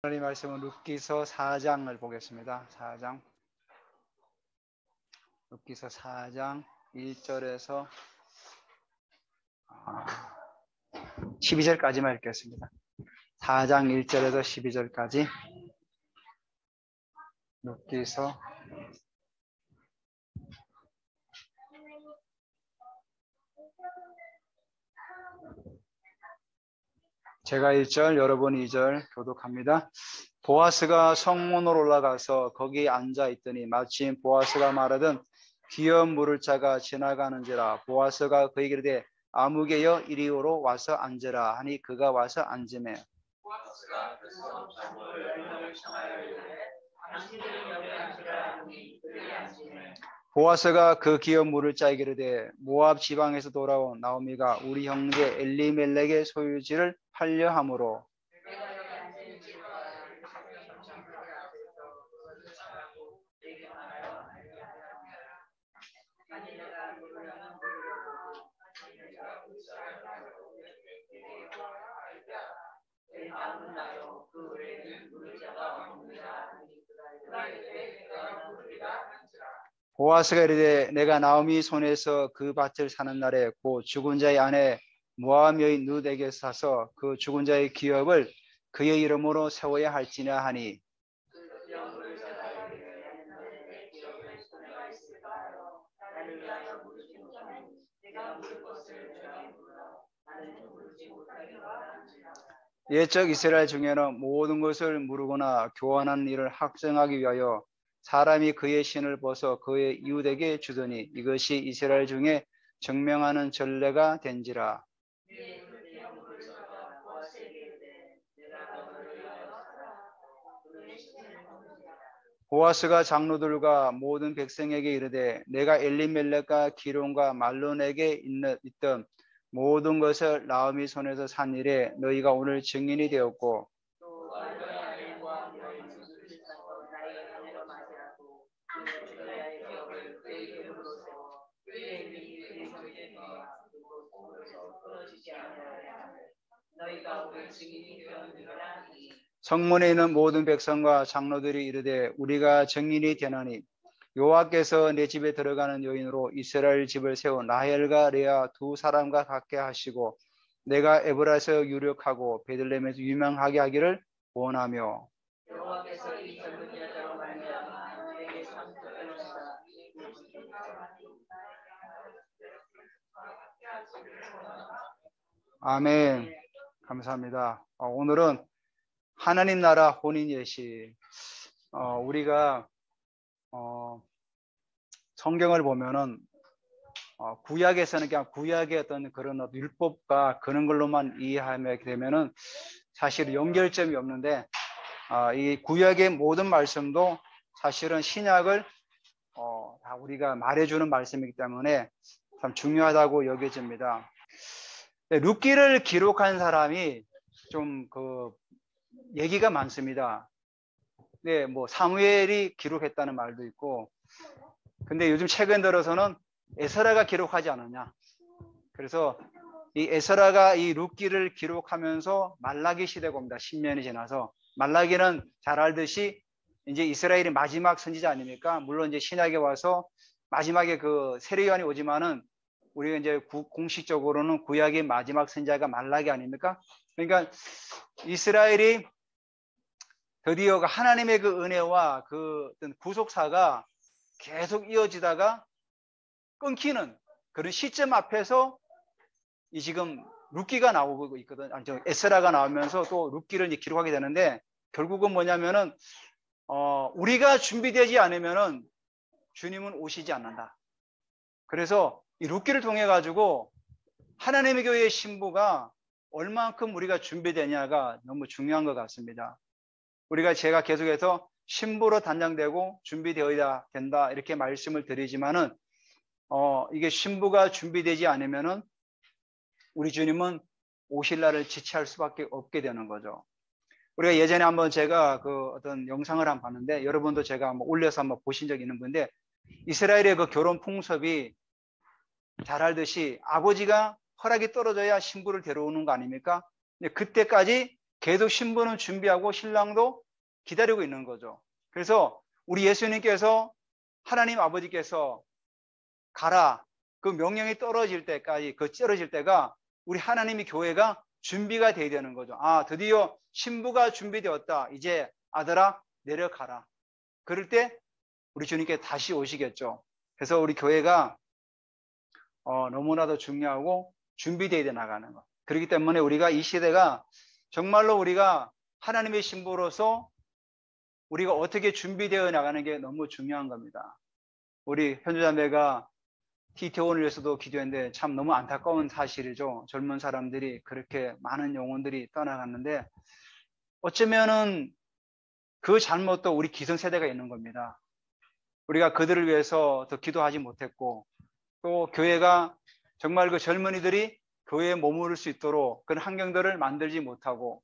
하나님 말씀은 룻기서 4장을 보겠습니다. 4장. 룻기서 4장 1절에서 12절까지만 읽겠습니다. 4장 1절에서 12절까지 룻기서 제가 1절, 여러분 2절 교독합니다. 보아스가 성문으로 올라가서 거기 앉아 있더니 마침 보아스가 말하던 귀염 물을 자가 지나가는지라. 보아스가 그에게 이르되 아무개여 이리로 와서 앉으라 하니 그가 와서 앉으매 보아스가 그 성문 열매를 청하여 이르되 당신들은 여기 앉으라 하니 그들이 앉으매 보아스가 그 귀염 물을 자에게 이르되 모압 지방에서 돌아온 나오미가 우리 형제 엘리멜렉의 소유지를 팔려 함으로 보아스가 이르되 내가 나오미 손에서 그 밭을 사는 날에 곧 죽은 자의 아내 모압 여인 룻에게 사서 그 죽은 자의 기업을 그의 이름으로 세워야 할지냐 하니 옛적 이스라엘 중에는 모든 것을 무르거나 교환하는 일을 확정하기 위하여 사람이 그의 신을 벗어 그의 이웃에게 주더니 이것이 이스라엘 중에 증명하는 전례가 된지라. 보아스가 장로들과 모든 백성에게 이르되 내가 엘리멜렉과 기론과 말론에게 있던 모든 것을 나오미 손에서 산 일에 너희가 오늘 증인이 되었고 성문에 있는 모든 백성과 장로들이 이르되 우리가 증인이 되나니 여호와께서 내 집에 들어가는 여인으로 이스라엘 집을 세운 라헬과 레아 두 사람과 같게 하시고 내가 에브라에서 유력하고 베들레헴에서 유명하게 하기를 원하며 여호와께서 이 젊은 여자로 말미암아 내게 참 특별하시다. 아멘. 감사합니다. 오늘은 하나님 나라 혼인 예시. 우리가 성경을 보면은 구약에서는 그냥 구약의 어떤 그런 율법과 그런 걸로만 이해하게 되면은 사실 연결점이 없는데 이 구약의 모든 말씀도 사실은 신약을 다 우리가 말해주는 말씀이기 때문에 참 중요하다고 여겨집니다. 룻기를 기록한 사람이 좀 그 얘기가 많습니다. 네, 뭐 사무엘이 기록했다는 말도 있고, 근데 요즘 최근 들어서는 에스라가 기록하지 않았냐. 그래서 이 에스라가 이 룻기를 기록하면서 말라기 시대가 옵니다. 10년이 지나서 말라기는 잘 알듯이 이제 이스라엘이 마지막 선지자 아닙니까? 물론 이제 신약에 와서 마지막에 그 세례요한이 오지만은 우리가 이제 공식적으로는 구약의 마지막 선지자가 말라기 아닙니까? 그러니까 이스라엘이 드디어 하나님의 그 은혜와 그 어떤 구속사가 계속 이어지다가 끊기는 그런 시점 앞에서 이 지금 룻기가 나오고 있거든. 에스라가 나오면서 또 룻기를 기록하게 되는데 결국은 뭐냐면은 우리가 준비되지 않으면은 주님은 오시지 않는다. 그래서 이 룻기를 통해 가지고 하나님의 교회의 신부가 얼만큼 우리가 준비되냐가 너무 중요한 것 같습니다. 제가 계속해서 신부로 단장되고 준비되어야 된다 이렇게 말씀을 드리지만은 이게 신부가 준비되지 않으면은 우리 주님은 오실 날을 지체할 수밖에 없게 되는 거죠. 우리가 예전에 한번 제가 그 어떤 영상을 한번 봤는데 여러분도 제가 한번 올려서 한번 보신 적이 있는 건데 이스라엘의 그 결혼 풍습이 잘 알듯이 아버지가 허락이 떨어져야 신부를 데려오는 거 아닙니까? 그때까지 계속 신부는 준비하고 신랑도 기다리고 있는 거죠. 그래서 우리 예수님께서 하나님 아버지께서 가라 그 명령이 떨어질 때까지 그 떨어질 때가 우리 하나님의 교회가 준비가 돼야 되는 거죠. 아, 드디어 신부가 준비되었다. 이제 아들아 내려가라. 그럴 때 우리 주님께 다시 오시겠죠. 그래서 우리 교회가 너무나도 중요하고 준비되어 나가는 것. 그렇기 때문에 우리가 이 시대가 정말로 우리가 하나님의 신부로서 우리가 어떻게 준비되어 나가는 게 너무 중요한 겁니다. 우리 현주자매가 TT원을 위해서도 기도했는데 참 너무 안타까운 사실이죠. 젊은 사람들이 그렇게 많은 영혼들이 떠나갔는데 어쩌면은 그 잘못도 우리 기성세대가 있는 겁니다. 우리가 그들을 위해서 더 기도하지 못했고 또 교회가 정말 그 젊은이들이 교회에 머무를 수 있도록 그런 환경들을 만들지 못하고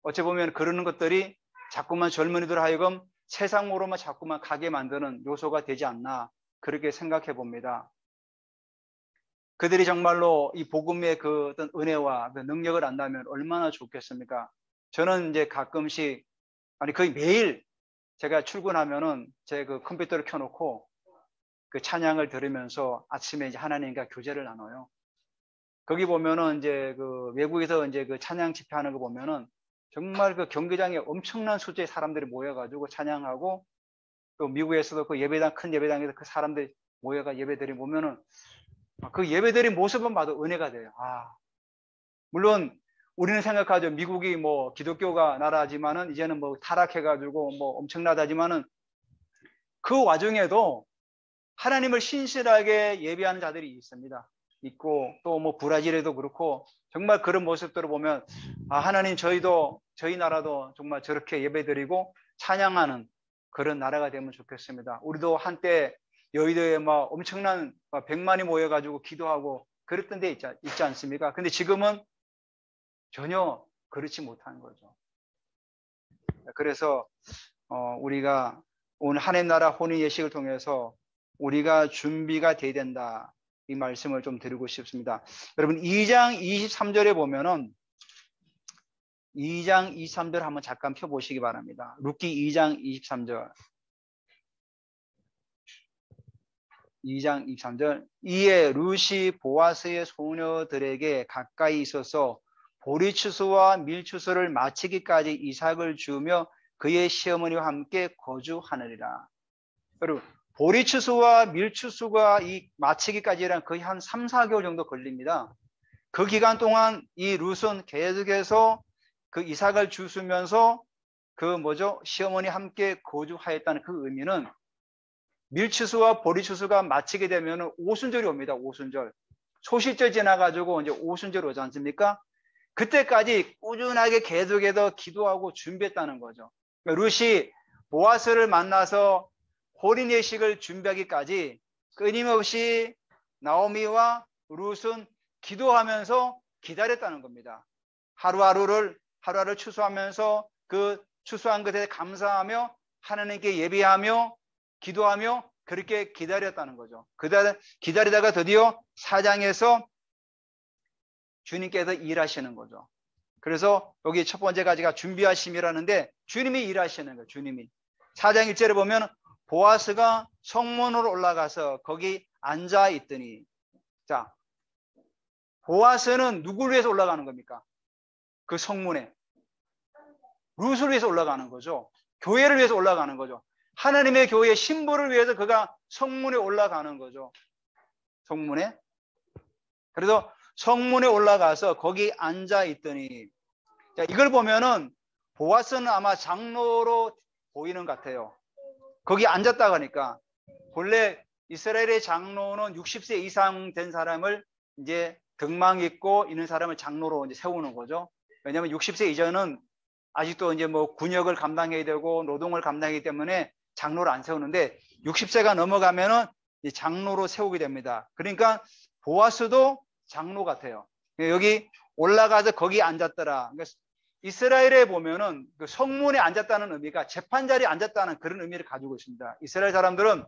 어찌 보면 그러는 것들이 자꾸만 젊은이들 하여금 세상으로만 자꾸만 가게 만드는 요소가 되지 않나 그렇게 생각해 봅니다. 그들이 정말로 이 복음의 그 어떤 은혜와 그 능력을 안다면 얼마나 좋겠습니까? 저는 이제 가끔씩 아니 거의 매일 제가 출근하면은 제 그 컴퓨터를 켜놓고 그 찬양을 들으면서 아침에 이제 하나님과 교제를 나눠요. 거기 보면은 이제 그 외국에서 이제 그 찬양 집회하는 거 보면은 정말 그 경기장에 엄청난 수재의 사람들이 모여가지고 찬양하고 또 미국에서도 그 예배당 큰 예배당에서 그 사람들이 모여가 예배드리 보면은 그 예배드린 모습은 봐도 은혜가 돼요. 아, 물론 우리는 생각하죠. 미국이 뭐 기독교가 나라지만은 이제는 뭐 타락해가지고 뭐 엄청나다지만은 그 와중에도 하나님을 신실하게 예배하는 자들이 있습니다. 있고 또 뭐 브라질에도 그렇고 정말 그런 모습들을 보면 아, 하나님 저희도 저희 나라도 정말 저렇게 예배드리고 찬양하는 그런 나라가 되면 좋겠습니다. 우리도 한때 여의도에 막 엄청난 100만이 모여가지고 기도하고 그랬던 데 있지 않습니까? 근데 지금은 전혀 그렇지 못한 거죠. 그래서 우리가 오늘 하나님 나라 혼인 예식을 통해서 우리가 준비가 돼야 된다. 이 말씀을 좀 드리고 싶습니다. 여러분 2장 23절에 보면은 2장 23절 한번 잠깐 펴보시기 바랍니다. 룻기 2장 23절 2장 23절 이에 룻이 보아스의 소녀들에게 가까이 있어서 보리추수와 밀추수를 마치기까지 이삭을 주며 그의 시어머니와 함께 거주하느니라. 여러분 보리추수와 밀추수가 이 마치기까지란 거의 한 3, 4개월 정도 걸립니다. 그 기간 동안 이 룻은 계속해서 그 이삭을 주수면서 그 시어머니 함께 거주하였다는 그 의미는 밀추수와 보리추수가 마치게 되면 오순절이 옵니다. 오순절. 소실절 지나가지고 이제 오순절 오지 않습니까? 그때까지 꾸준하게 계속해서 기도하고 준비했다는 거죠. 그러니까 룻이 보아스를 만나서 혼인 예식을 준비하기까지 끊임없이 나오미와 룻은 기도하면서 기다렸다는 겁니다. 하루하루를 추수하면서 그 추수한 것에 감사하며 하나님께 예배하며 기도하며 그렇게 기다렸다는 거죠. 기다리다가 드디어 4장에서 주님께서 일하시는 거죠. 그래서 여기 첫 번째 가지가 준비하심이라는데 주님이 일하시는 거예요. 주님이. 4장 1절에 보면 보아스가 성문으로 올라가서 거기 앉아 있더니 자 보아스는 누구를 위해서 올라가는 겁니까? 그 성문에 룻을 위해서 올라가는 거죠. 교회를 위해서 올라가는 거죠. 하나님의 교회 신부를 위해서 그가 성문에 올라가는 거죠. 성문에. 그래서 성문에 올라가서 거기 앉아 있더니 자, 이걸 보면은 보아스는 아마 장로로 보이는 것 같아요. 거기 앉았다 가니까 본래 이스라엘의 장로는 60세 이상 된 사람을 이제 등망 있고 있는 사람을 장로로 이제 세우는 거죠. 왜냐하면 60세 이전은 아직도 이제 뭐 군역을 감당해야 되고 노동을 감당하기 때문에 장로를 안 세우는데 60세가 넘어가면은 장로로 세우게 됩니다. 그러니까 보아스도 장로 같아요. 여기 올라가서 거기 앉았더라. 그러니까 이스라엘에 보면은 그 성문에 앉았다는 의미가 재판 자리에 앉았다는 그런 의미를 가지고 있습니다. 이스라엘 사람들은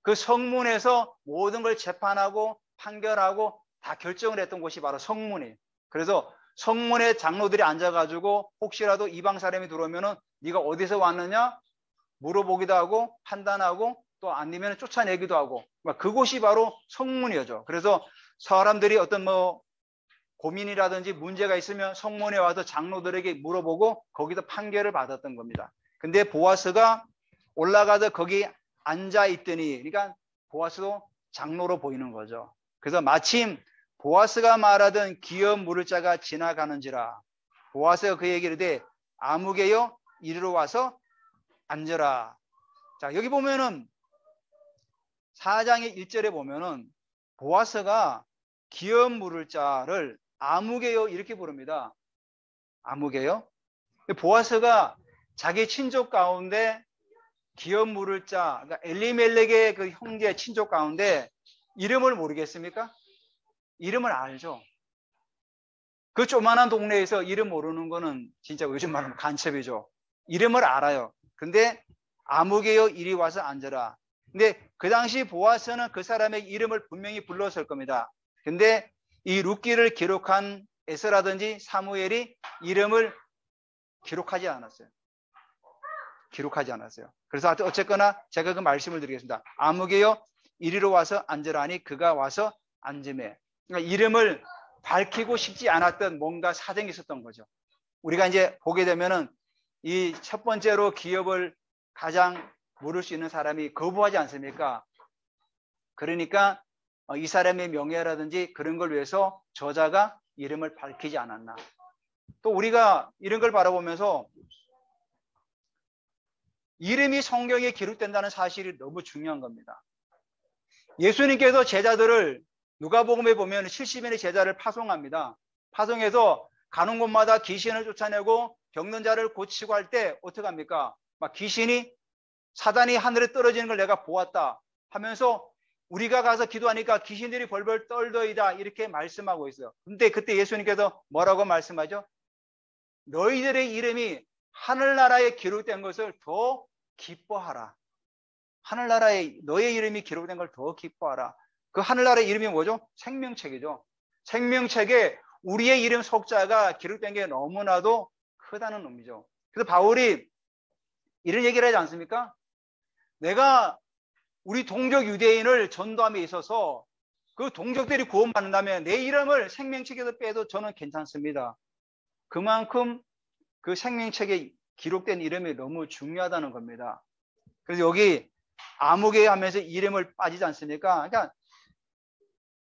그 성문에서 모든 걸 재판하고 판결하고 다 결정을 했던 곳이 바로 성문이에요. 그래서 성문에 장로들이 앉아가지고 혹시라도 이방 사람이 들어오면은 네가 어디서 왔느냐 물어보기도 하고 판단하고 또 아니면 쫓아내기도 하고 그곳이 바로 성문이었죠. 그래서 사람들이 어떤 뭐 고민이라든지 문제가 있으면 성문에 와서 장로들에게 물어보고 거기서 판결을 받았던 겁니다. 근데 보아스가 올라가서 거기 앉아 있더니 그러니까 보아스도 장로로 보이는 거죠. 그래서 마침 보아스가 말하던 기업 물을 자가 지나가는지라 보아스가 그에게 이르되 아무개여 이리로 와서 앉으라. 자, 여기 보면은 4장의 1절에 보면은 보아스가 기업 물을 자를 아무개여 이렇게 부릅니다. 아무개여. 보아스가 자기 친족 가운데 기업 물을 자, 그러니까 엘리멜렉의 그 형제 친족 가운데 이름을 모르겠습니까? 이름을 알죠. 그 조만한 동네에서 이름 모르는 거는 진짜 요즘 말하면 간첩이죠. 이름을 알아요. 근데 아무개여 이리 와서 앉아라. 근데 그 당시 보아스는 그 사람의 이름을 분명히 불렀을 겁니다. 근데 이 룻기를 기록한 에스라든지 사무엘이 이름을 기록하지 않았어요. 기록하지 않았어요. 그래서 어쨌거나 제가 그 말씀을 드리겠습니다. 아무개여 이리로 와서 앉으라니 그가 와서 앉음에. 그러니까 이름을 밝히고 싶지 않았던 뭔가 사정이 있었던 거죠. 우리가 이제 보게 되면은 이 첫 번째로 기업을 가장 물을 수 있는 사람이 거부하지 않습니까? 그러니까 이 사람의 명예라든지 그런 걸 위해서 저자가 이름을 밝히지 않았나. 또 우리가 이런 걸 바라보면서 이름이 성경에 기록된다는 사실이 너무 중요한 겁니다. 예수님께서 제자들을 누가복음에 보면 70인의 제자를 파송합니다. 파송해서 가는 곳마다 귀신을 쫓아내고 병든 자를 고치고 할 때 어떻게 합니까? 막 귀신이 사단이 하늘에 떨어지는 걸 내가 보았다 하면서 우리가 가서 기도하니까 귀신들이 벌벌 떨더이다 이렇게 말씀하고 있어요. 근데 그때 예수님께서 뭐라고 말씀하죠? 너희들의 이름이 하늘나라에 기록된 것을 더 기뻐하라. 하늘나라에 너의 이름이 기록된 걸 더 기뻐하라. 그 하늘나라의 이름이 뭐죠? 생명책이죠. 생명책에 우리의 이름 석자가 기록된 게 너무나도 크다는 의미죠. 그래서 바울이 이런 얘기를 하지 않습니까? 내가 우리 동족 유대인을 전도함에 있어서 그 동족들이 구원받는다면 내 이름을 생명책에서 빼도 저는 괜찮습니다. 그만큼 그 생명책에 기록된 이름이 너무 중요하다는 겁니다. 그래서 여기 아무개 하면서 이름을 빠지지 않습니까? 그러니까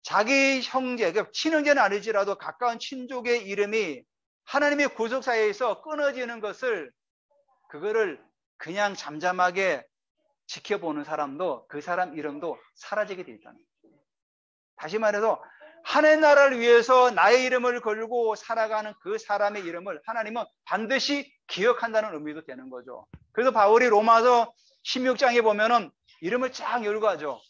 자기 형제, 친형제는 아니지라도 가까운 친족의 이름이 하나님의 구속사에서 끊어지는 것을 그거를 그냥 잠잠하게 지켜보는 사람도 그 사람 이름도 사라지게 돼 있다는 거예요. 다시 말해서 하나님 나라를 위해서 나의 이름을 걸고 살아가는 그 사람의 이름을 하나님은 반드시 기억한다는 의미도 되는 거죠. 그래서 바울이 로마서 16장에 보면은 이름을 쫙 열고 하죠.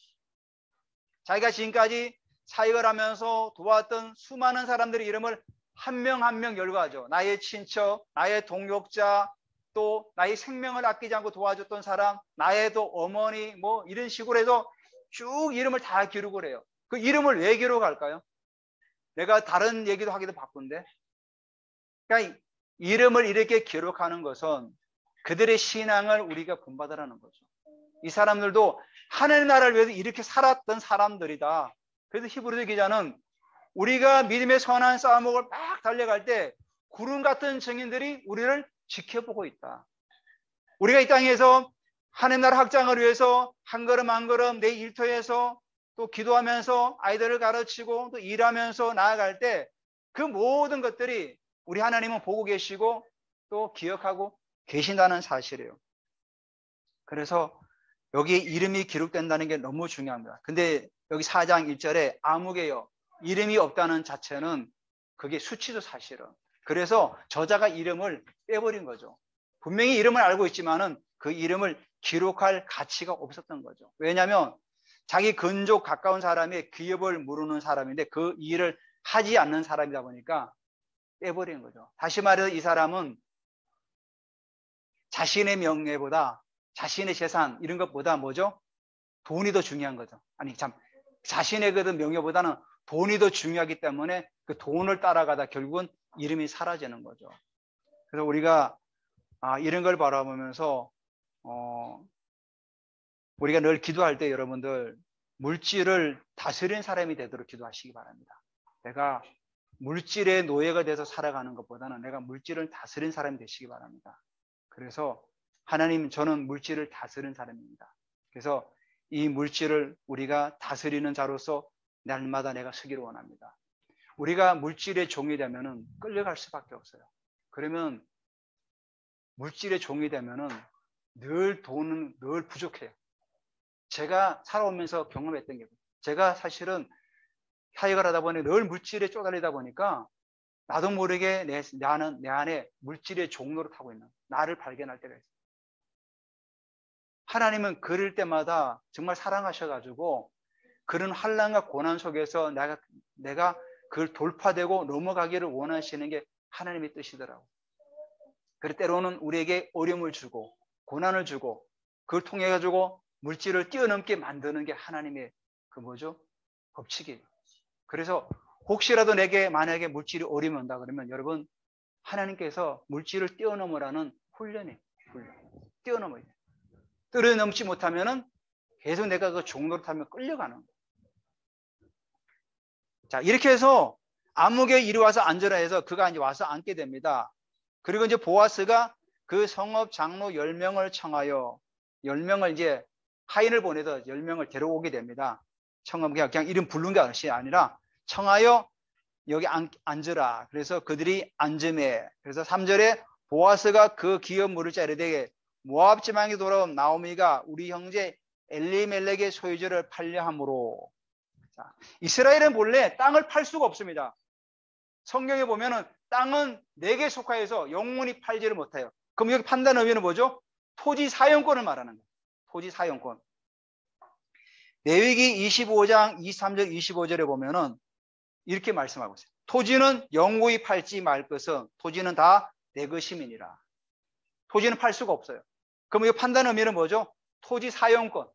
자기가 지금까지 사역을 하면서 도왔던 수많은 사람들의 이름을 한 명 한 명 열고 하죠. 나의 친척, 나의 동역자, 또 나의 생명을 아끼지 않고 도와줬던 사람, 나의 또 어머니 뭐 이런 식으로 해서 쭉 이름을 다 기록을 해요. 그 이름을 왜 기록할까요? 내가 다른 얘기도 하기도 바쁜데. 그러니까 이름을 이렇게 기록하는 것은 그들의 신앙을 우리가 본받으라는 거죠. 이 사람들도 하나님 나라를 위해서 이렇게 살았던 사람들이다. 그래서 히브리서 기자는 우리가 믿음의 선한 싸움을 막 달려갈 때 구름 같은 증인들이 우리를 지켜보고 있다. 우리가 이 땅에서 하나님 나라 확장을 위해서 한 걸음 한 걸음 내 일터에서 또 기도하면서 아이들을 가르치고 또 일하면서 나아갈 때 그 모든 것들이 우리 하나님은 보고 계시고 또 기억하고 계신다는 사실이에요. 그래서 여기 이름이 기록된다는 게 너무 중요합니다. 근데 여기 4장 1절에 아무개여 이름이 없다는 자체는 그게 수치죠, 사실은. 그래서 저자가 이름을 빼버린 거죠. 분명히 이름을 알고 있지만은 그 이름을 기록할 가치가 없었던 거죠. 왜냐하면 자기 근족 가까운 사람의 기업을 모르는 사람인데 그 일을 하지 않는 사람이다 보니까 빼버린 거죠. 다시 말해서 이 사람은 자신의 명예보다 자신의 재산 이런 것보다 뭐죠? 돈이 더 중요한 거죠. 아니 참 자신의 그 명예보다는 돈이 더 중요하기 때문에 그 돈을 따라가다 결국은 이름이 사라지는 거죠. 그래서 우리가 이런 걸 바라보면서 우리가 늘 기도할 때 여러분들 물질을 다스리는 사람이 되도록 기도하시기 바랍니다. 내가 물질의 노예가 돼서 살아가는 것보다는 내가 물질을 다스리는 사람이 되시기 바랍니다. 그래서 하나님, 저는 물질을 다스리는 사람입니다. 그래서 이 물질을 우리가 다스리는 자로서 날마다 내가 서기를 원합니다. 우리가 물질의 종이 되면은 끌려갈 수밖에 없어요. 그러면 물질의 종이 되면은 늘 돈은 늘 부족해요. 제가 살아오면서 경험했던 게, 제가 사실은 사역을 하다 보니 늘 물질에 쪼달리다 보니까 나도 모르게 나는 내 안에 물질의 종로를 타고 있는, 나를 발견할 때가 있어요. 하나님은 그럴 때마다 정말 사랑하셔가지고 그런 환난과 고난 속에서 내가 그걸 돌파되고 넘어가기를 원하시는 게 하나님의 뜻이더라고요. 그래서 때로는 우리에게 어려움을 주고 고난을 주고 그걸 통해 가지고 물질을 뛰어넘게 만드는 게 하나님의 법칙이에요. 그래서 혹시라도 내게 만약에 물질이 어려움이 온다 그러면 여러분, 하나님께서 물질을 뛰어넘으라는 훈련이에요. 뛰어넘어야 돼요. 뛰어넘지 못하면은 계속 내가 그 종로를 타면 끌려가는 거예요. 자, 이렇게 해서 아무개 이리 와서 앉으라 해서 그가 이제 와서 앉게 됩니다. 그리고 이제 보아스가 그 성읍 장로 10명을 청하여 10명을 이제 하인을 보내서 10명을 데려오게 됩니다. 그냥 이름 부른 게 아니라 청하여 여기 앉으라. 그래서 그들이 앉음에, 그래서 3절에 보아스가 그 기업 물을 자 이르되 모압 지방에 돌아온 나오미가 우리 형제 엘리멜렉의 소유주를 팔려 함으로. 자, 이스라엘은 본래 땅을 팔 수가 없습니다. 성경에 보면은 땅은 내게 속하여서 영원히 팔지를 못해요. 그럼 여기 판단 의미는 뭐죠? 토지 사용권을 말하는 거예요. 토지 사용권. 레위기 25장 23절 25절에 보면은 이렇게 말씀하고 있어요. 토지는 영구히 팔지 말 것은 토지는 다 내 것임이니라. 토지는 팔 수가 없어요. 그럼 이 판단 의미는 뭐죠? 토지 사용권.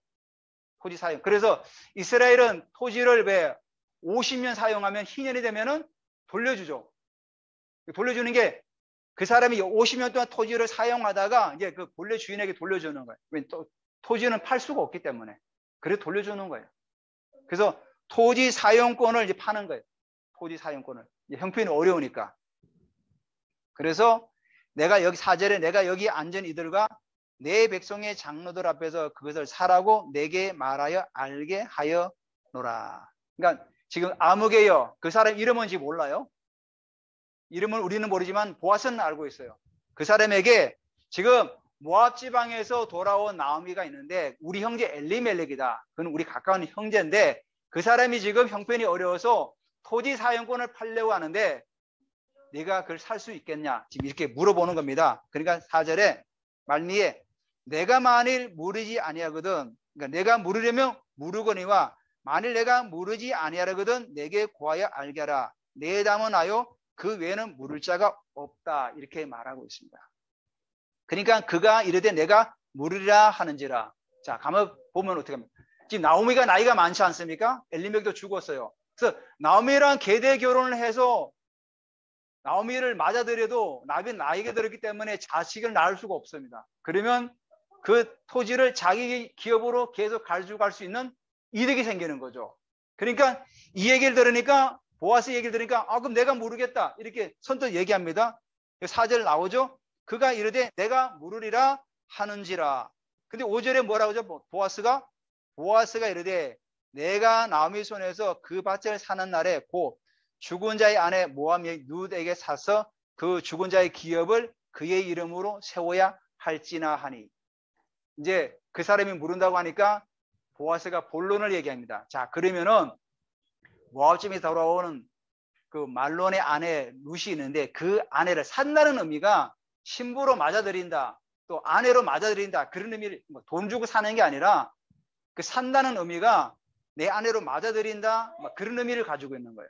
토지 사용. 그래서 이스라엘은 토지를 왜 50년 사용하면 희년이 되면은 돌려주죠. 돌려주는 게 그 사람이 50년 동안 토지를 사용하다가 이제 그 본래 주인에게 돌려주는 거예요. 왜 토지는 팔 수가 없기 때문에. 그래서 돌려주는 거예요. 그래서 토지 사용권을 이제 파는 거예요. 토지 사용권을. 형편이 어려우니까. 그래서 내가 여기 4절에 내가 여기 앉은 이들과 내 백성의 장로들 앞에서 그것을 사라고 내게 말하여 알게 하여노라. 그러니까 지금 아무개요. 그 사람 이름은 뭔지 몰라요. 이름은 우리는 모르지만 보아스는 알고 있어요. 그 사람에게 지금 모압 지방에서 돌아온 나오미가 있는데 우리 형제 엘리멜렉이다. 그는 우리 가까운 형제인데 그 사람이 지금 형편이 어려워서 토지 사용권을 팔려고 하는데 네가 그걸 살 수 있겠냐? 지금 이렇게 물어보는 겁니다. 그러니까 4절에 말미에 내가 만일 물으지 아니하거든, 그러니까 내가 물으려면 물으거니와 만일 내가 물으지 아니하거든 내게 구하여 알게 하라. 내 담은 하여 그 외에는 물을 자가 없다. 이렇게 말하고 있습니다. 그러니까 그가 이르되 내가 물으리라 하는지라. 자, 가만 보면 어떻게 합니까? 지금 나오미가 나이가 많지 않습니까? 엘리멜렉도 죽었어요. 그래서 나오미랑 계대 결혼을 해서 나오미를 맞아들여도 나이가 들었기 때문에 자식을 낳을 수가 없습니다. 그러면 그 토지를 자기 기업으로 계속 가지고 갈 수 있는 이득이 생기는 거죠. 그러니까 이 얘기를 들으니까 보아스 얘기를 들으니까 그럼 내가 모르겠다 이렇게 선뜻 얘기합니다. 4절 나오죠. 그가 이르되 내가 물으리라 하는지라. 근데 5절에 뭐라고 하죠? 보아스가 이르되 내가 나오미 손에서 그 밭을 사는 날에 곧 죽은 자의 아내 모함의 룻에게 사서 그 죽은 자의 기업을 그의 이름으로 세워야 할지나 하니. 이제 그 사람이 물은다고 하니까 보아스가 본론을 얘기합니다. 자, 그러면은 모압집에 돌아오는 그 말론의 아내 룻이 있는데 그 아내를 산다는 의미가 신부로 맞아들인다, 또 아내로 맞아들인다, 그런 의미를 돈 주고 사는 게 아니라 그 산다는 의미가 내 아내로 맞아들인다, 그런 의미를 가지고 있는 거예요.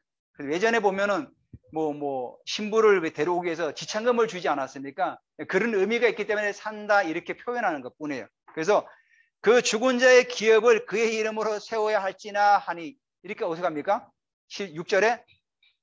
예전에 보면은 신부를 데려오기 위해서 지참금을 주지 않았습니까? 그런 의미가 있기 때문에 산다 이렇게 표현하는 것 뿐이에요. 그래서 그 죽은 자의 기업을 그의 이름으로 세워야 할지나 하니 이렇게 어떻게 합니까? 6절에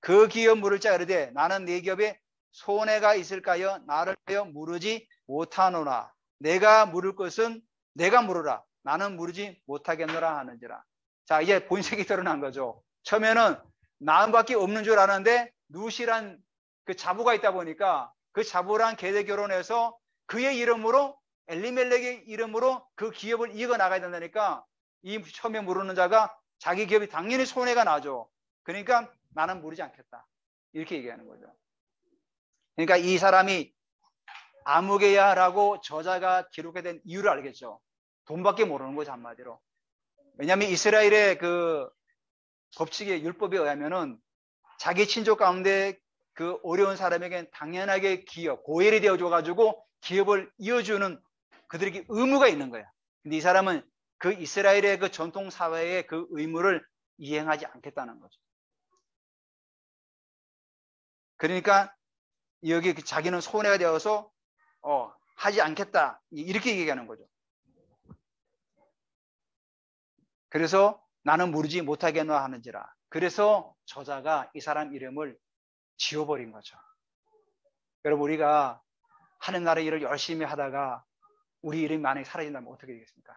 그 기업 물을 자가 이르되 나는 네 기업에 손해가 있을까요? 나를 하여 물으지 못하노라. 내가 물을 것은 내가 물으라. 나는 물으지 못하겠노라 하는지라. 자, 이제 본색이 드러난 거죠. 처음에는 나밖에 없는 줄 아는데 누시란 그 자부가 있다 보니까 그 자부랑 계대 결혼해서 그의 이름으로 엘리멜렉의 이름으로 그 기업을 이어가 나가야 된다니까 이 처음에 물으는 자가 자기 기업이 당연히 손해가 나죠. 그러니까 나는 물으지 않겠다. 이렇게 얘기하는 거죠. 그러니까 이 사람이 아무개야라고 저자가 기록된 이유를 알겠죠. 돈밖에 모르는 거죠, 한마디로. 왜냐하면 이스라엘의 그 법칙의 율법에 의하면은 자기 친족 가운데 그 어려운 사람에겐 당연하게 기업, 고엘이 되어줘가지고 기업을 이어주는 그들에게 의무가 있는 거야. 근데 이 사람은 그 이스라엘의 그 전통 사회의 그 의무를 이행하지 않겠다는 거죠. 그러니까 여기 자기는 손해가 되어서 하지 않겠다 이렇게 얘기하는 거죠. 그래서 나는 물으지 못하겠노 하는지라. 그래서 저자가 이 사람 이름을 지워버린 거죠. 여러분 우리가 하는 나라의 일을 열심히 하다가 우리 이름이 만약에 사라진다면 어떻게 되겠습니까?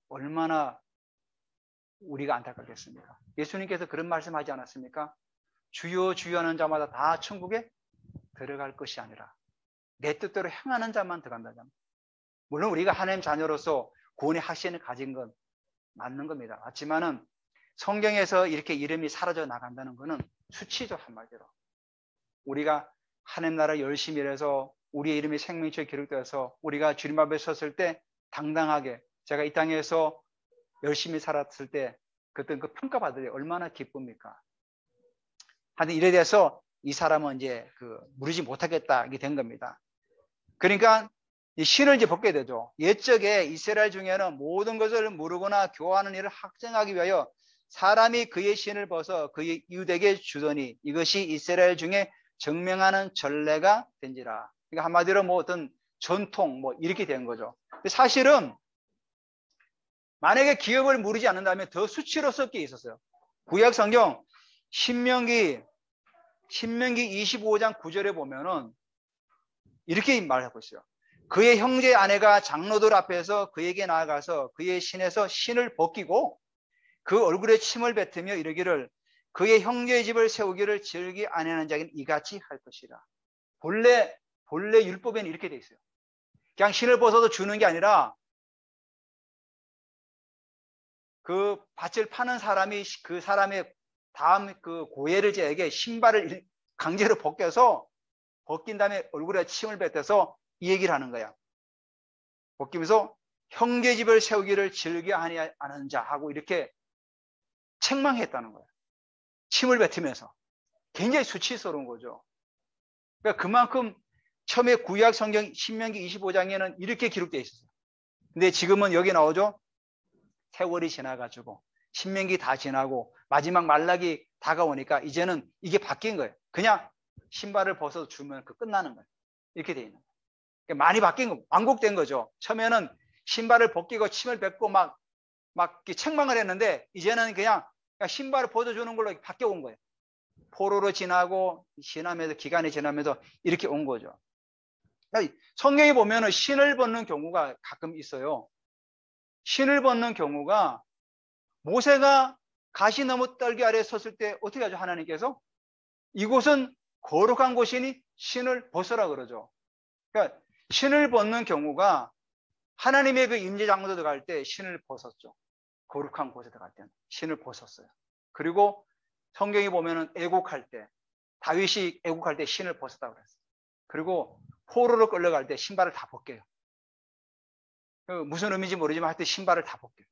얼마나 우리가 안타깝겠습니까? 예수님께서 그런 말씀하지 않았습니까? 주여 주여 하는 자마다 다 천국에 들어갈 것이 아니라 내 뜻대로 행하는 자만 들어간다잖아요. 물론 우리가 하나님 자녀로서 구원의 확신을 가진 건 맞는 겁니다. 맞지만은 성경에서 이렇게 이름이 사라져 나간다는 것은 수치죠, 한마디로. 우리가 하나님 나라 열심히 일해서 우리의 이름이 생명책에 기록되어서 우리가 주님 앞에 섰을 때 당당하게 제가 이 땅에서 열심히 살았을 때 그때 그 평가받을 때 얼마나 기쁩니까? 하여튼 이래 돼서 이 사람은 이제 물으지 못하겠다 이게 된 겁니다. 그러니까 이 신을 이제 벗게 되죠. 옛적에 이스라엘 중에는 모든 것을 모르거나 교화하는 일을 확증하기 위하여 사람이 그의 신을 벗어 그의 이웃에게 주더니 이것이 이스라엘 중에 증명하는 전례가 된지라. 그러니까 한마디로 뭐 어떤 전통 뭐 이렇게 된 거죠. 사실은 만약에 기업을 물으지 않는다면 더 수치스럽게 있었어요. 구약 성경 신명기 25장 9절에 보면은 이렇게 말하고 있어요. 그의 형제 아내가 장로들 앞에서 그에게 나아가서 그의 신에서 신을 벗기고 그 얼굴에 침을 뱉으며 이르기를 그의 형제의 집을 세우기를 즐기 아니하는 자에게는 이같이 할 것이라. 본래 율법에는 이렇게 돼 있어요. 그냥 신을 벗어도 주는 게 아니라 그 밭을 파는 사람이 그 사람의 다음 그 고해를 자에게 신발을 강제로 벗긴 다음에 얼굴에 침을 뱉어서 이 얘기를 하는 거야. 벗기면서 형제 집을 세우기를 즐겨 하는 자 하고 이렇게 책망했다는 거야. 침을 뱉으면서. 굉장히 수치스러운 거죠. 그러니까 그만큼 처음에 구약 성경 신명기 25장에는 이렇게 기록되어 있었어요. 근데 지금은 여기 나오죠. 세월이 지나가지고 신명기 다 지나고 마지막 말라기 다가오니까 이제는 이게 바뀐 거예요. 그냥 신발을 벗어서 주면 끝나는 거예요. 이렇게 돼 있는 거예요. 그러니까 많이 바뀐 거, 완곡된 거죠. 처음에는 신발을 벗기고 침을 뱉고 막 책망을 했는데 이제는 그냥 신발을 벗어주는 걸로 바뀌어 온 거예요. 포로로 지나고 기간이 지나면서 이렇게 온 거죠. 성경에 보면은 신을 벗는 경우가 가끔 있어요. 신을 벗는 경우가 모세가 가시나무 떨기 아래에 섰을 때 어떻게 하죠? 하나님께서 이곳은 거룩한 곳이니 신을 벗으라 그러죠. 그러니까 신을 벗는 경우가 하나님의 그 임재 장소에 들어갈 때 신을 벗었죠. 거룩한 곳에 들어갈 때는 신을 벗었어요. 그리고 성경에 보면은 애국할 때 다윗이 애국할 때 신을 벗었다고 그랬어요. 그리고 포로로 끌려갈 때 신발을 다 벗겨요. 무슨 의미인지 모르지만 하여튼 신발을 다 벗겨요.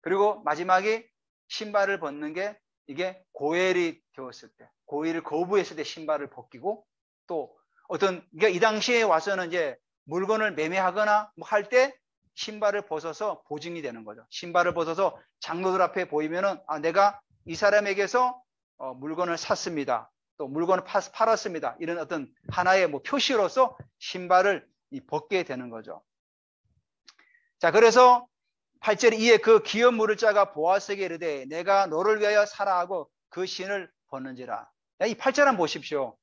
그리고 마지막에 신발을 벗는 게 이게 고엘이 되었을 때, 고엘을 거부했을 때 신발을 벗기고 또 그러니까 이 당시에 와서는 이제 물건을 매매하거나 뭐 할 때 신발을 벗어서 보증이 되는 거죠. 신발을 벗어서 장로들 앞에 보이면은 내가 이 사람에게서 물건을 샀습니다. 또 물건을 팔았습니다. 이런 어떤 하나의 뭐 표시로서 신발을 벗게 되는 거죠. 자, 그래서 8절 이에 그 기업 물을 자가 보아스에게 이르되 내가 너를 위하여 사라 하고 그 신을 벗는지라. 이 8절 한번 보십시오.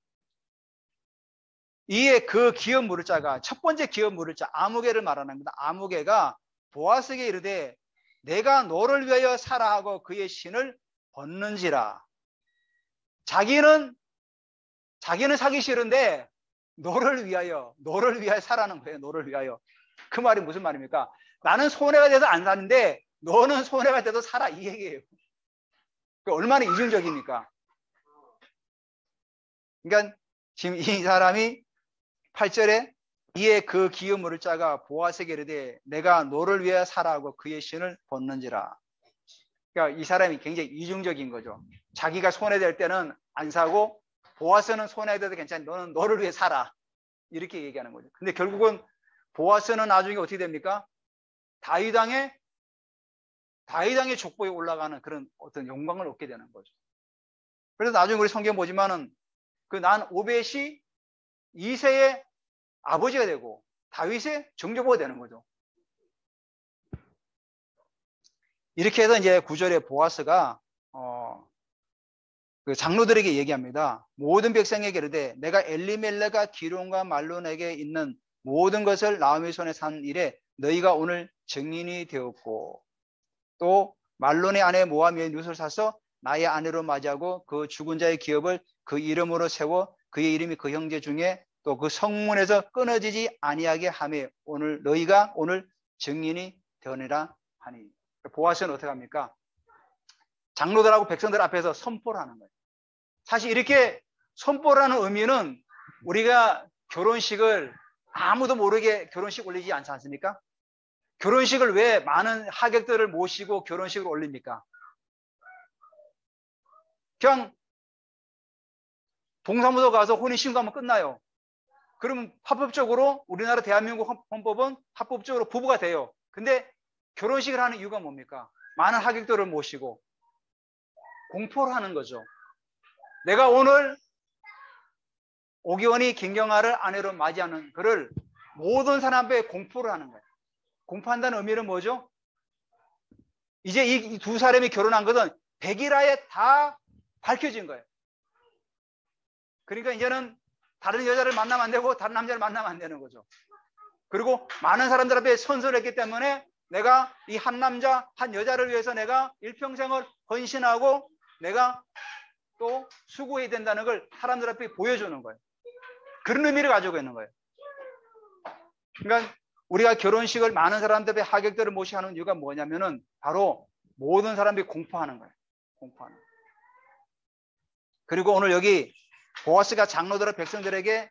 이에 그 기업 물을자가 첫 번째 기업 물을자 아무개를 말하는 겁니다. 아무개가 보아스에게 이르되 내가 너를 위하여 살아 하고 그의 신을 벗는지라. 자기는 사기 싫은데 너를 위하여 살아는 거예요. 너를 위하여. 그 말이 무슨 말입니까? 나는 손해가 돼도 안 사는데 너는 손해가 돼도 살아, 이 얘기예요. 얼마나 이중적입니까? 그러니까 지금 이 사람이 8절에 이에 그 기업 물을 자가 보아스에게 이르되 내가 너를 위하여 살아 하고 그의 신을 벗는지라. 그러니까 이 사람이 굉장히 이중적인 거죠. 자기가 손해될 때는 안 사고 보아스는 손해돼도 괜찮아. 너는 너를 위해 살아. 이렇게 얘기하는 거죠. 근데 결국은 보아스는 나중에 어떻게 됩니까? 다윗왕의 족보에 올라가는 그런 어떤 영광을 얻게 되는 거죠. 그래서 나중에 우리 성경 보지만은 그 난 오벳이 이새의 아버지가 되고 다윗의 정조보가 되는 거죠. 이렇게 해서 이제 9절에 보아스가 그 장로들에게 얘기합니다. 모든 백성에게 이르되 내가 엘리멜레가 기론과 말론에게 있는 모든 것을 나오미 손에 산 일에 너희가 오늘 증인이 되었고 또 말론의 아내 모함 여인 룻을 사서 나의 아내로 맞이하고 그 죽은 자의 기업을 그 이름으로 세워 그의 이름이 그 형제 중에 또 그 성문에서 끊어지지 아니하게 하며 오늘 너희가 오늘 증인이 되니라 하니. 보아스는 어떻게 합니까? 장로들하고 백성들 앞에서 선포를 하는 거예요. 사실 이렇게 선포라는 의미는 우리가 결혼식을 아무도 모르게 결혼식 올리지 않지 않습니까? 결혼식을 왜 많은 하객들을 모시고 결혼식을 올립니까? 그냥 동사무소 가서 혼인신고하면 끝나요. 그러면 합법적으로 우리나라 대한민국 헌법은 합법적으로 부부가 돼요. 근데 결혼식을 하는 이유가 뭡니까? 많은 하객들을 모시고 공포를 하는 거죠. 내가 오늘 오기원이 김경아를 아내로 맞이하는 그를 모든 사람 앞에 공포를 하는 거예요. 공포한다는 의미는 뭐죠? 이제 이 두 사람이 결혼한 것은 백일하에 다 밝혀진 거예요. 그러니까 이제는 다른 여자를 만나면 안 되고 다른 남자를 만나면 안 되는 거죠. 그리고 많은 사람들 앞에 선서했기 때문에 내가 이 한 남자 한 여자를 위해서 내가 일평생을 헌신하고 내가 또 수고해야 된다는 걸 사람들 앞에 보여주는 거예요. 그런 의미를 가지고 있는 거예요. 그러니까 우리가 결혼식을 많은 사람들 앞에 하객들을 모시고 하는 이유가 뭐냐면은 바로 모든 사람들이 공포하는 거예요. 공포하는 거예요. 그리고 오늘 여기 보아스가 장로들과 백성들에게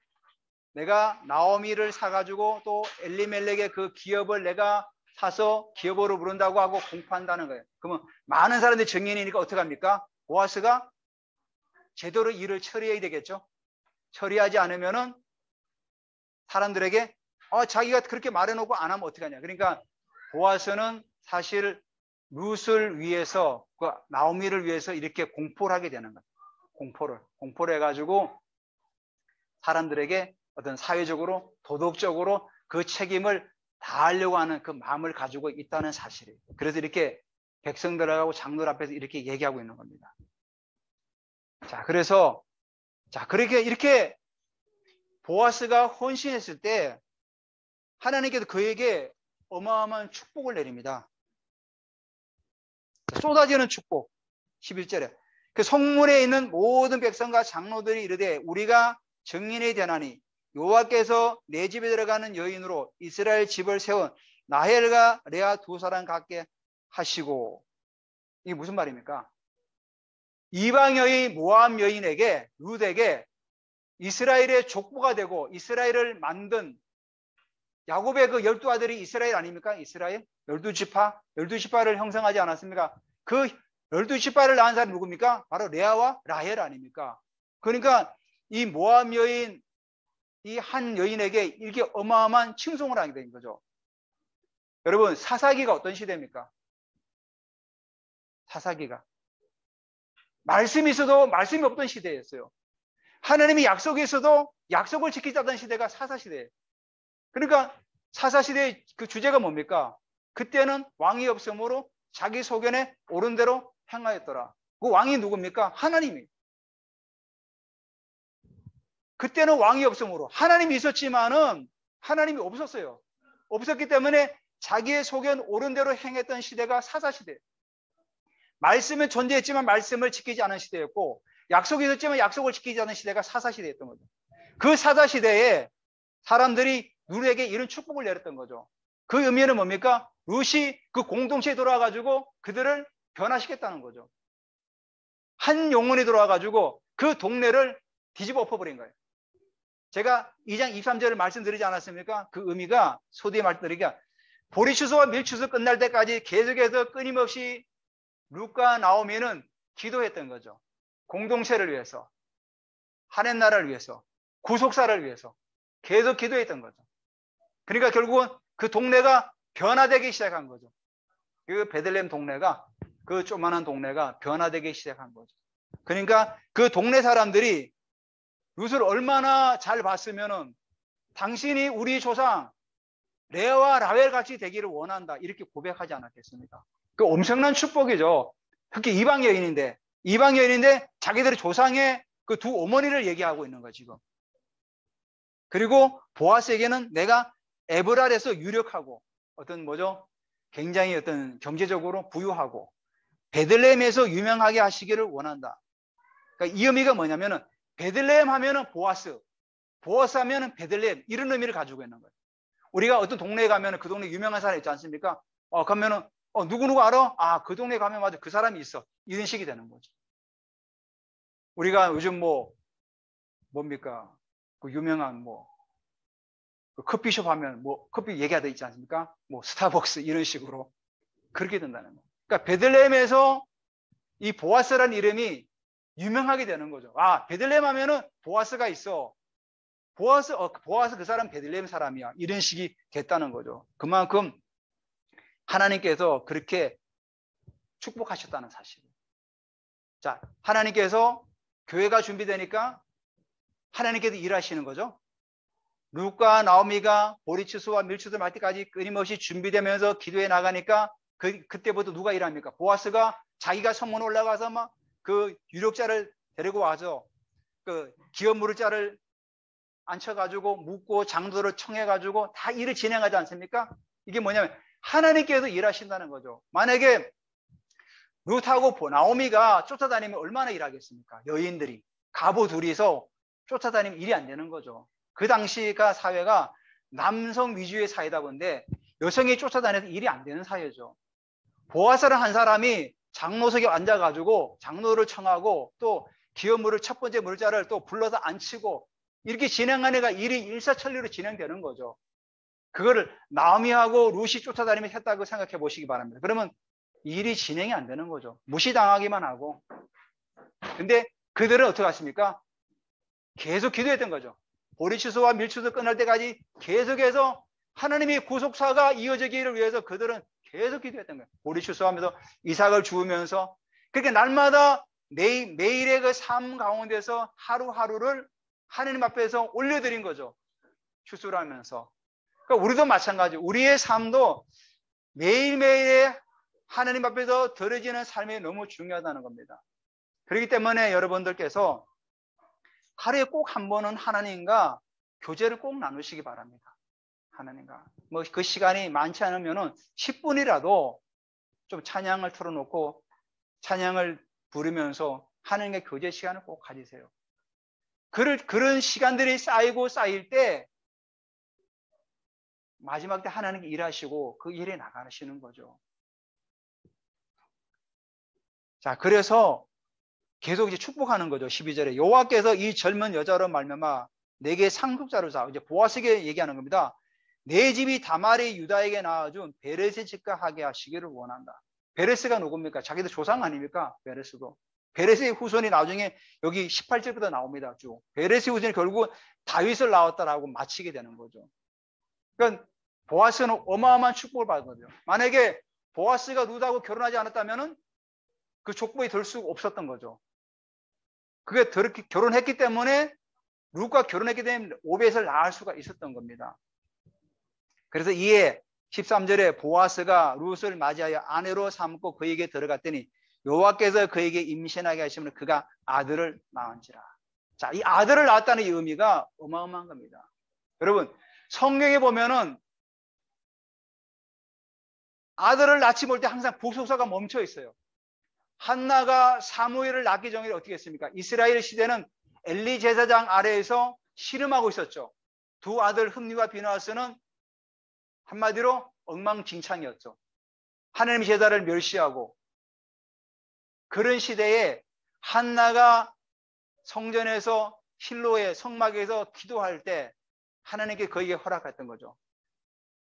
내가 나오미를 사가지고 또 엘리멜렉의 그 기업을 내가 사서 기업으로 부른다고 하고 공포한다는 거예요. 그러면 많은 사람들이 증인이니까 어떻게 합니까? 보아스가 제대로 일을 처리해야 되겠죠. 처리하지 않으면은 사람들에게 자기가 그렇게 말해놓고 안 하면 어떡하냐. 그러니까 보아스는 사실 룻을 위해서 그 나오미를 위해서 이렇게 공포를 하게 되는 거예요. 공포를 해가지고 사람들에게 어떤 사회적으로 도덕적으로 그 책임을 다하려고 하는 그 마음을 가지고 있다는 사실이에요. 그래서 이렇게 백성들하고 장로들 앞에서 이렇게 얘기하고 있는 겁니다. 자, 그래서 그렇게 이렇게 보아스가 헌신했을 때 하나님께서 그에게 어마어마한 축복을 내립니다. 쏟아지는 축복. 11절에 그 성문에 있는 모든 백성과 장로들이 이르되 우리가 증인이 되나니 여호와께서 내 집에 들어가는 여인으로 이스라엘 집을 세운 나헬과 레아 두 사람 갖게 하시고. 이게 무슨 말입니까? 이방 여인 모함 여인에게 룻에게 이스라엘의 족보가 되고 이스라엘을 만든 야곱의 그 12아들이 이스라엘 아닙니까? 이스라엘 12지파를 형성하지 않았습니까? 그 12지파를 낳은 사람이 누굽니까? 바로 레아와 라헬 아닙니까? 그러니까 이 모함 여인 이 한 여인에게 이렇게 어마어마한 칭송을 하게 된 거죠. 여러분, 사사기가 어떤 시대입니까? 사사기가 말씀이 있어도 말씀이 없던 시대였어요. 하나님이 약속이 있어도 약속을 지키자던 시대가 사사시대예요. 그러니까 사사시대의 그 주제가 뭡니까? 그때는 왕이 없으므로 자기 소견에 옳은 대로 행하였더라. 그 왕이 누굽니까? 하나님이. 그때는 왕이 없으므로 하나님이 있었지만은 하나님이 없었어요. 없었기 때문에 자기의 소견 옳은 대로 행했던 시대가 사사시대예요. 말씀은 존재했지만 말씀을 지키지 않은 시대였고, 약속이 있었지만 약속을 지키지 않은 시대가 사사시대였던 거죠. 그 사사시대에 사람들이 룻에게 이런 축복을 내렸던 거죠. 그 의미는 뭡니까? 룻이 그 공동체에 들어와가지고 그들을 변화시켰다는 거죠. 한 영혼이 들어와가지고 그 동네를 뒤집어 엎어버린 거예요. 제가 2장 23절을 말씀드리지 않았습니까? 그 의미가 소두에 말씀드리기가, 보리추수와 밀추수 끝날 때까지 계속해서 끊임없이 룻과 나오미는 기도했던 거죠. 공동체를 위해서, 하나님 나라를 위해서, 구속사를 위해서 계속 기도했던 거죠. 그러니까 결국은 그 동네가 변화되기 시작한 거죠. 그 베들레헴 동네가, 그 조그만한 동네가 변화되기 시작한 거죠. 그러니까 그 동네 사람들이 룻을 얼마나 잘 봤으면은, 당신이 우리 조상 레아와 라헬 같이 되기를 원한다, 이렇게 고백하지 않았겠습니까? 그 엄청난 축복이죠. 특히 이방 여인인데 자기들의 조상의 그 두 어머니를 얘기하고 있는 거죠, 지금. 그리고 보아스에게는 내가 에브랄에서 유력하고 어떤 뭐죠? 굉장히 어떤 경제적으로 부유하고 베들레헴에서 유명하게 하시기를 원한다. 그러니까 이 의미가 뭐냐면은, 베들레헴 하면은 보아스 하면은 베들레헴, 이런 의미를 가지고 있는 거예요. 우리가 어떤 동네에 가면은 그 동네 유명한 사람 있지 않습니까? 가면은 누구 알아? 아, 그 동네 가면 맞아, 그 사람이 있어, 이런 식이 되는 거죠. 우리가 요즘 뭡니까? 그 유명한 그 커피숍 하면 커피 얘기하다 있지 않습니까? 스타벅스 이런 식으로 그렇게 된다는 거예요. 그러니까 베들레헴에서 이 보아스라는 이름이 유명하게 되는 거죠. 아, 베들레헴 하면은 보아스가 있어. 보아스 그 사람 베들레헴 사람이야, 이런 식이 됐다는 거죠. 그만큼 하나님께서 그렇게 축복하셨다는 사실. 자, 하나님께서 교회가 준비되니까 하나님께서 일하시는 거죠. 룻과 나오미가 보리추수와 밀추수 말 때까지 끊임없이 준비되면서 기도해 나가니까 그때부터 누가 일합니까? 보아스가 자기가 성문 올라가서 막 그 유력자를 데리고 와서 그 기업 물을 자를 앉혀가지고 묻고 장도를 청해가지고 다 일을 진행하지 않습니까? 이게 뭐냐면 하나님께서 일하신다는 거죠. 만약에 룻하고 나오미가 쫓아다니면 얼마나 일하겠습니까? 여인들이, 가부 둘이서 쫓아다니면 일이 안 되는 거죠. 그 당시가 사회가 남성 위주의 사회다 본데 여성이 쫓아다녀서 일이 안 되는 사회죠. 보아스라는 한 사람이 장로석에 앉아가지고 장로를 청하고 또 기업물을 첫 번째 물자를 또 불러서 앉히고 이렇게 진행하는 애가 일이 일사천리로 진행되는 거죠. 그거를 나오미하고 룻이 쫓아다니며 했다고 생각해 보시기 바랍니다. 그러면 일이 진행이 안 되는 거죠. 무시당하기만 하고. 근데 그들은 어떻게 하십니까? 계속 기도했던 거죠. 보리추수와 밀추수 끝날 때까지 계속해서 하나님의 구속사가 이어지기를 위해서 그들은 계속 기도했던 거예요. 보리추수하면서 이삭을 주우면서, 그렇게 날마다 매일의 그 삶 가운데서 하루하루를 하나님 앞에서 올려드린 거죠. 추수를 하면서. 그러니까 우리도 마찬가지. 우리의 삶도 매일매일의 하나님 앞에서 드려지는 삶이 너무 중요하다는 겁니다. 그렇기 때문에 여러분들께서 하루에 꼭 한 번은 하나님과 교제를 꼭 나누시기 바랍니다. 하나님과. 그 시간이 많지 않으면은 10분이라도 좀 찬양을 틀어놓고 찬양을 부르면서 하나님과 교제 시간을 꼭 가지세요. 그런 시간들이 쌓일 때 마지막 때 하나님께 일하시고 그 일에 나가시는 거죠. 자, 그래서 계속 이제 축복하는 거죠. 12절에 여호와께서 이 젊은 여자로 말미암아 내게 상속자를 사, 이제 보아스에게 얘기하는 겁니다. 내 집이 다말이 유다에게 낳아준 베레스의 집과 하게 하시기를 원한다. 베레스가 누굽니까? 자기들 조상 아닙니까? 베레스도. 베레스의 후손이 나중에 여기 18절부터 나옵니다. 쭉. 베레스의 후손이 결국 다윗을 낳았다라고 마치게 되는 거죠. 그러니까 보아스는 어마어마한 축복을 받거든요. 만약에 보아스가 룻하고 결혼하지 않았다면은 그 족보에 들 수 없었던 거죠. 그게 그렇게 결혼했기 때문에, 룻과 결혼했기 때문에 오벳을 낳을 수가 있었던 겁니다. 그래서 이에 13절에 보아스가 룻을 맞이하여 아내로 삼고 그에게 들어갔더니 여호와께서 그에게 임신하게 하시면 그가 아들을 낳은지라. 자, 이 아들을 낳았다는 이 의미가 어마어마한 겁니다. 여러분, 성경에 보면은 아들을 낳지 못할 때 항상 부속사가 멈춰 있어요. 한나가 사무엘을 낳기 전에 어떻게 했습니까? 이스라엘 시대는 엘리 제사장 아래에서 씨름하고 있었죠. 두 아들 흠니와 비느하스는 한마디로 엉망진창이었죠. 하나님의 제사를 멸시하고, 그런 시대에 한나가 성전에서 실로의 성막에서 기도할 때 하나님께 그에게 허락했던 거죠.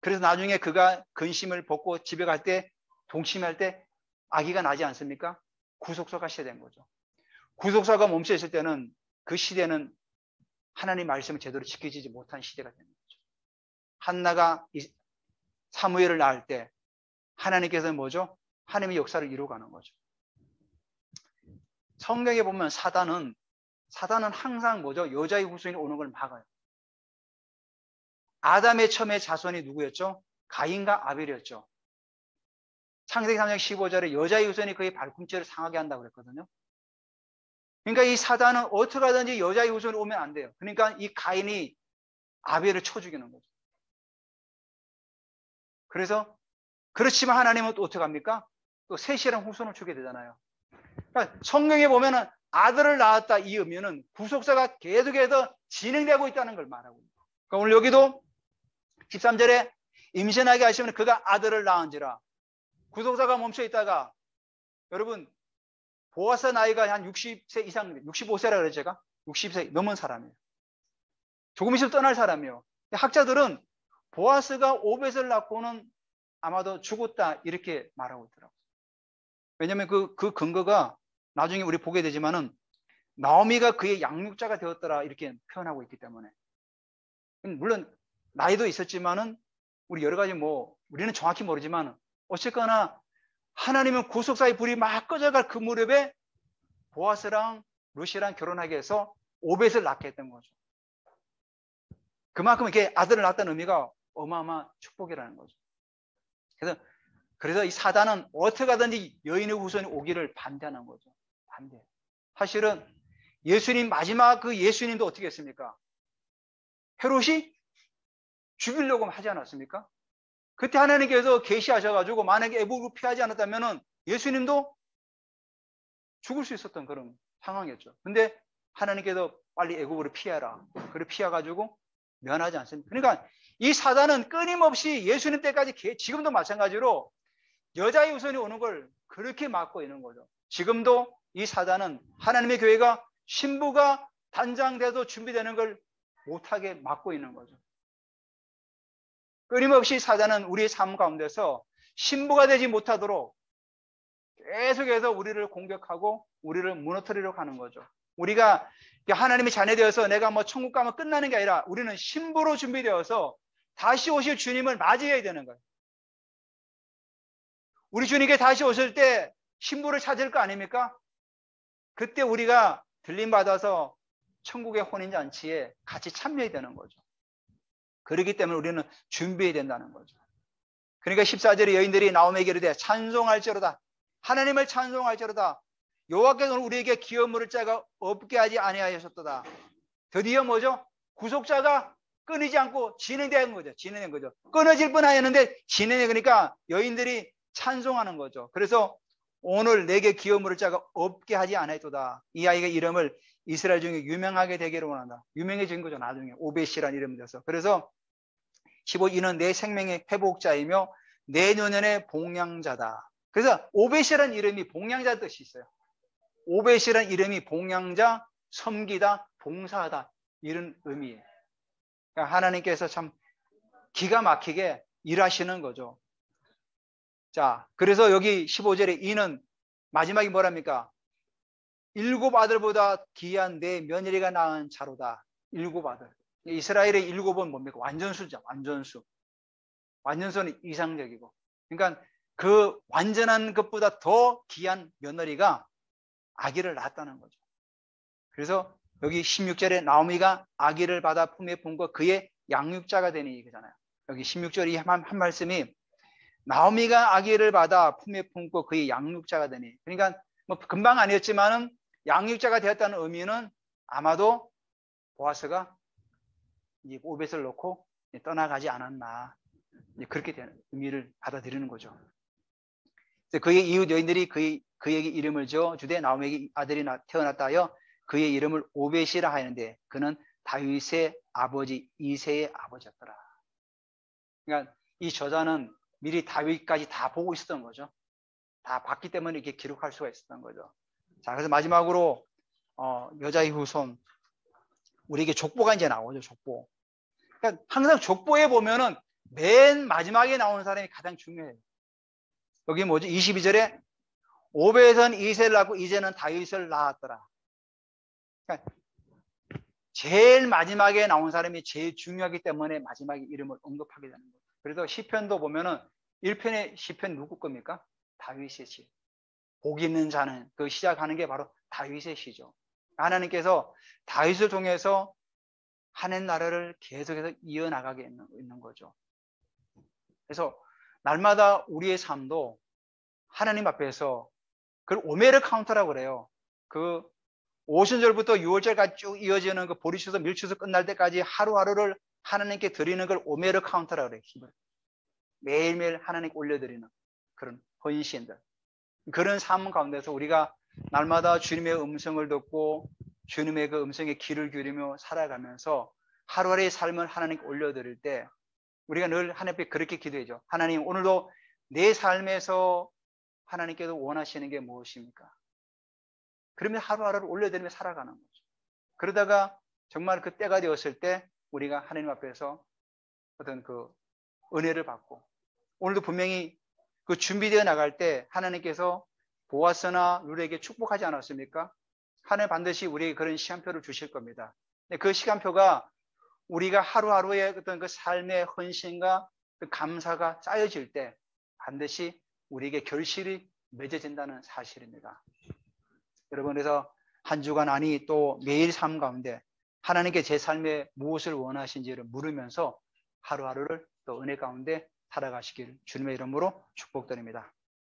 그래서 나중에 그가 근심을 벗고 집에 갈 때, 동침할 때 아기가 나지 않습니까? 구속사가 시작된 거죠. 구속사가 멈춰 있을 때는 그 시대는 하나님 말씀을 제대로 지켜지지 못한 시대가 되는 거죠. 한나가 사무엘을 낳을 때 하나님께서는 뭐죠? 하나님의 역사를 이루어가는 거죠. 성경에 보면 사단은 항상 뭐죠? 여자의 후손이 오는 걸 막아요. 아담의 처음의 자손이 누구였죠? 가인과 아벨이었죠. 창세기 3장 15절에 여자의 후손이 그의 발꿈치를 상하게 한다고 그랬거든요. 그러니까 이 사단은 어떻게 하든지 여자의 후손이 오면 안 돼요. 그러니까 이 가인이 아벨을 쳐 죽이는 거죠. 그래서 그렇지만 하나님은 또 어떻게 합니까? 또 셋이랑 후손을 주게 되잖아요. 그러니까 성경에 보면은 아들을 낳았다 이 의미는 구속사가 계속해서 진행되고 있다는 걸 말하고 있습니다. 그러니까 오늘 여기도 13절에 임신하게 하시면 그가 아들을 낳은지라. 구속사가 멈춰 있다가 여러분 보아스 나이가 한 60세 이상, 65세라 그랬죠 제가? 60세 넘은 사람이에요. 조금 있으면 떠날 사람이에요. 학자들은 보아스가 오벳을 낳고는 아마도 죽었다 이렇게 말하고 있더라고요. 왜냐하면 그 근거가 나중에 우리 보게 되지만은 나오미가 그의 양육자가 되었더라 이렇게 표현하고 있기 때문에, 물론 나이도 있었지만은 우리 여러 가지 우리는 정확히 모르지만 어쨌거나 하나님은 구속사의 불이 막 꺼져갈 그 무렵에 보아스랑 루시랑 결혼하게 해서 오벳을 낳게 했던 거죠. 그만큼 이렇게 아들을 낳았다는 의미가 어마어마한 축복이라는 거죠. 그래서 이 사단은 어떻게 하든지 여인의 후손이 오기를 반대하는 거죠. 반대. 사실은 예수님 마지막 그 예수님도 어떻게 했습니까? 헤롯이 죽이려고 하지 않았습니까? 그때 하나님께서 계시하셔가지고 만약에 애국을 피하지 않았다면 예수님도 죽을 수 있었던 그런 상황이었죠. 근데 하나님께서 빨리 애국으로 피해라. 그래 피해가지고 면하지 않습니다. 그러니까 이 사단은 끊임없이 예수님 때까지 지금도 마찬가지로 여자의 후손이 오는 걸 그렇게 막고 있는 거죠. 지금도 이 사단은 하나님의 교회가 신부가 단장돼서 준비되는 걸 못하게 막고 있는 거죠. 끊임없이 사단은 우리의 삶 가운데서 신부가 되지 못하도록 계속해서 우리를 공격하고 우리를 무너뜨리려고 하는 거죠. 우리가 하나님의 자녀 되어서 내가 천국 가면 끝나는 게 아니라 우리는 신부로 준비되어서 다시 오실 주님을 맞이해야 되는 거예요. 우리 주님께 다시 오실 때 신부를 찾을 거 아닙니까? 그때 우리가 들림받아서 천국의 혼인잔치에 같이 참여해야 되는 거죠. 그렇기 때문에 우리는 준비해야 된다는 거죠. 그러니까 14절에 여인들이 나오미에게 이르되 찬송할지로다. 하나님을 찬송할지로다. 여호와께서는 우리에게 기업 물을 자가 없게 하지 아니하셨도다. 드디어 뭐죠? 구속자가 끊이지 않고 진행된 거죠. 진행된 거죠. 끊어질 뻔하였는데 진행해. 그러니까 여인들이 찬송하는 거죠. 그래서 오늘 내게 기업 물을 자가 없게 하지 않았도다. 이 아이가 이름을 이스라엘 중에 유명하게 되기를 원한다. 유명해진 거죠. 나중에 오벳이라는 이름이 돼서. 그래서 15 이는 내 생명의 회복자이며 내 노년의 봉양자다. 그래서 오벳이라는 이름이 봉양자 뜻이 있어요. 오벳이라는 이름이 봉양자, 섬기다, 봉사하다 이런 의미예요. 그러니까 하나님께서 참 기가 막히게 일하시는 거죠. 자, 그래서 여기 15절에 이는 마지막이 뭐랍니까? 7 아들보다 귀한 내 며느리가 낳은 자로다. 7 아들. 이스라엘의 7은 뭡니까? 완전수죠. 완전수. 완전수는 이상적이고. 그러니까 그 완전한 것보다 더 귀한 며느리가 아기를 낳았다는 거죠. 그래서 여기 16절에 나오미가 아기를 받아 품에 품고 그의 양육자가 되니 이거잖아요. 여기 16절이 한 말씀이 나오미가 아기를 받아 품에 품고 그의 양육자가 되니. 그러니까 금방 아니었지만은 양육자가 되었다는 의미는 아마도 보아스가 이 오벳을 놓고 떠나가지 않았나, 그렇게 되는 의미를 받아들이는 거죠. 그의 이웃 여인들이 그에게 이름을 지어 주되 나오미에게 아들이 태어났다 하여 그의 이름을 오벳이라 하였는데 그는 다윗의 아버지 이새의 아버지였더라. 그러니까 이 저자는 미리 다윗까지 다 보고 있었던 거죠. 다 봤기 때문에 이렇게 기록할 수가 있었던 거죠. 자, 그래서 마지막으로 여자의 후손, 우리에게 족보가 이제 나오죠. 족보. 그러니까 항상 족보에 보면은 맨 마지막에 나오는 사람이 가장 중요해요. 여기 뭐죠? 22절에 오벳은 이새를 낳고 이제는 다윗을 낳았더라. 그러니까 제일 마지막에 나온 사람이 제일 중요하기 때문에 마지막에 이름을 언급하게 되는 거예요. 그래서 시편도 보면은 1편의 시편 누구 겁니까? 다윗의 시. 복 있는 자는, 그 시작하는 게 바로 다윗의 시죠. 하나님께서 다윗을 통해서 하나님 나라를 계속해서 이어나가게 있는 거죠. 그래서 날마다 우리의 삶도 하나님 앞에서, 그걸 오메르 카운터라고 그래요. 그 오순절부터 6월절까지 쭉 이어지는 그 보리추석, 밀추석 끝날 때까지 하루하루를 하나님께 드리는 걸 오메르 카운터라고 그래요. 힘을. 매일매일 하나님께 올려드리는 그런 헌신들. 그런 삶 가운데서 우리가 날마다 주님의 음성을 듣고 주님의 그 음성에 귀를 기울이며 살아가면서 하루하루의 삶을 하나님께 올려드릴 때 우리가 늘 하나님 앞에 그렇게 기도해죠. 하나님, 오늘도 내 삶에서 하나님께서 원하시는 게 무엇입니까? 그러면 하루하루를 올려드리며 살아가는 거죠. 그러다가 정말 그 때가 되었을 때 우리가 하나님 앞에서 어떤 그 은혜를 받고, 오늘도 분명히 그 준비되어 나갈 때 하나님께서 보아스나 룰에게 축복하지 않았습니까? 하나님 반드시 우리에게 그런 시간표를 주실 겁니다. 그 시간표가 우리가 하루하루의 어떤 그 삶의 헌신과 그 감사가 쌓여질 때 반드시 우리에게 결실이 맺어진다는 사실입니다. 여러분, 그래서 한 주간 아니 또 매일 삶 가운데 하나님께 제 삶에 무엇을 원하신지를 물으면서 하루하루를 또 은혜 가운데 살아가시길 주님의 이름으로 축복드립니다.